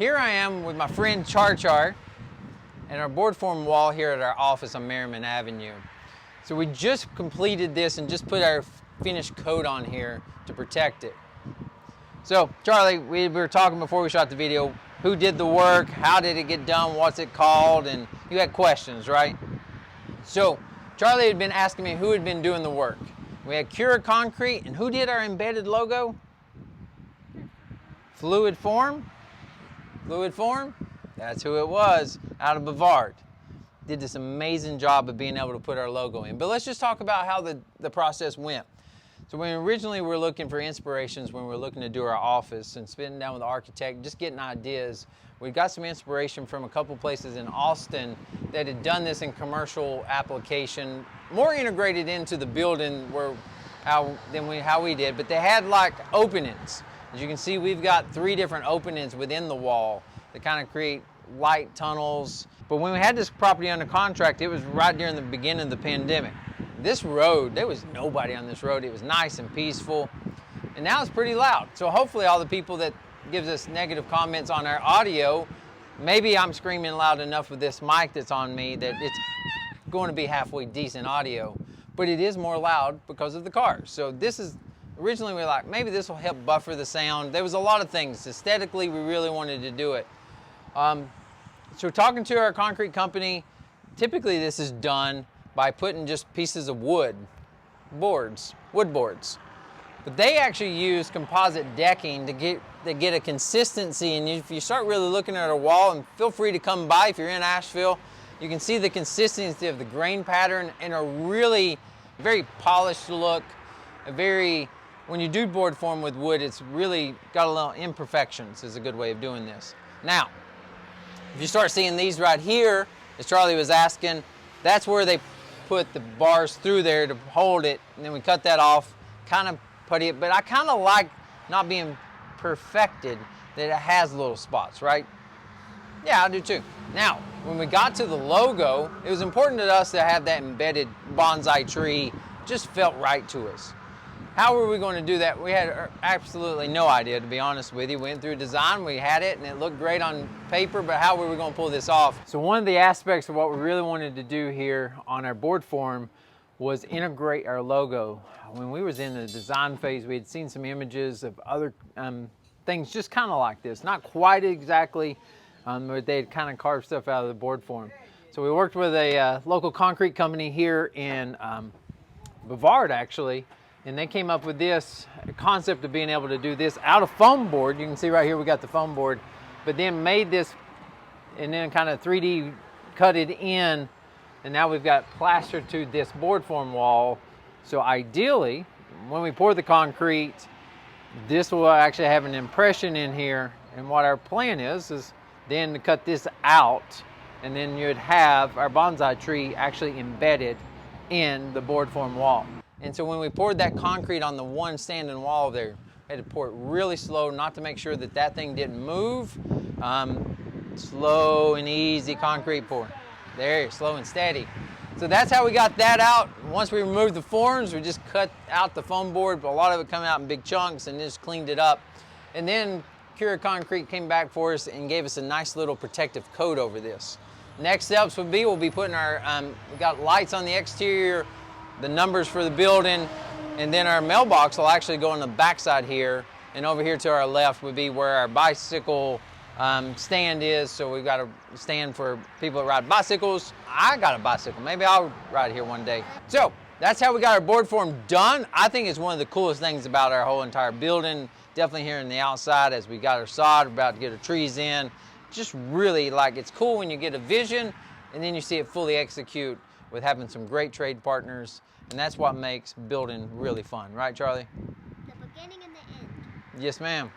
Here I am with my friend Char and our board form wall here at our office on Merriman Avenue. So we just completed this and just put our finished coat on here to protect it. So Charlie, we were talking before we shot the video, who did the work, how did it get done, what's it called, and you had questions, right? So Charlie had been asking me who had been doing the work. We had Cura Concrete, and who did our embedded logo? Fluid Form? Fluid Form? That's who it was, out of Brevard. Did this amazing job of being able to put our logo in. But let's just talk about how the process went. So when originally we were looking for inspirations when we were looking to do our office and sitting down with the architect, just getting ideas, we got some inspiration from a couple places in Austin that had done this in commercial application, more integrated into the building how we did, but they had like openings. As you can see, we've got 3 different openings within the wall that kind of create light tunnels. But when we had this property under contract, it was right during the beginning of the pandemic. This road, there was nobody on this road. It was nice and peaceful, and now it's pretty loud. So hopefully all the people that gives us negative comments on our audio, maybe I'm screaming loud enough with this mic that's on me that it's going to be halfway decent audio, but it is more loud because of the cars. So this is, originally we were like, maybe this will help buffer the sound. There was a lot of things. Aesthetically, we really wanted to do it. So talking to our concrete company, typically this is done by putting just pieces of wood boards. But they actually use composite decking to get a consistency, and if you start really looking at a wall, and feel free to come by if you're in Asheville, you can see the consistency of the grain pattern and a really very polished look, when you do board form with wood, it's really got a little imperfections is a good way of doing this. Now, if you start seeing these right here, as Charlie was asking, that's where they put the bars through there to hold it, and then we cut that off, kind of put it, but I kind of like not being perfected, that it has little spots, right? Yeah, I do too. Now, when we got to the logo, it was important to us to have that embedded bonsai tree, just felt right to us. How were we going to do that? We had absolutely no idea, to be honest with you. We went through design, we had it, and it looked great on paper, but how were we going to pull this off? So one of the aspects of what we really wanted to do here on our board form was integrate our logo. When we was in the design phase, we had seen some images of other things just kind of like this. Not quite exactly, but they had kind of carved stuff out of the board form. So we worked with a local concrete company here in Brevard, actually, and they came up with this concept of being able to do this out of foam board. You can see right here we got the foam board, but then made this and then kind of 3D cut it in, and now we've got plaster to this board form wall. So ideally, when we pour the concrete, this will actually have an impression in here, and what our plan is then to cut this out, and then you'd have our bonsai tree actually embedded in the board form wall. And so when we poured that concrete on the one standing wall there, we had to pour it really slow, not to make sure that that thing didn't move. Slow and easy concrete pour. There, slow and steady. So that's how we got that out. Once we removed the forms, we just cut out the foam board, but a lot of it coming out in big chunks, and just cleaned it up. And then Cura Concrete came back for us and gave us a nice little protective coat over this. Next steps would be, we'll be putting our, we got lights on the exterior, the numbers for the building, and then our mailbox will actually go on the backside here, and over here to our left would be where our bicycle stand is. So we've got a stand for people that ride bicycles. I got a bicycle, maybe I'll ride here one day. So that's how we got our board form done. I think it's one of the coolest things about our whole entire building, definitely here on the outside as we got our sod, we're about to get our trees in. Just really, like, it's cool when you get a vision and then you see it fully execute with having some great trade partners, and that's what makes building really fun, right, Charlie? The beginning and the end. Yes, ma'am.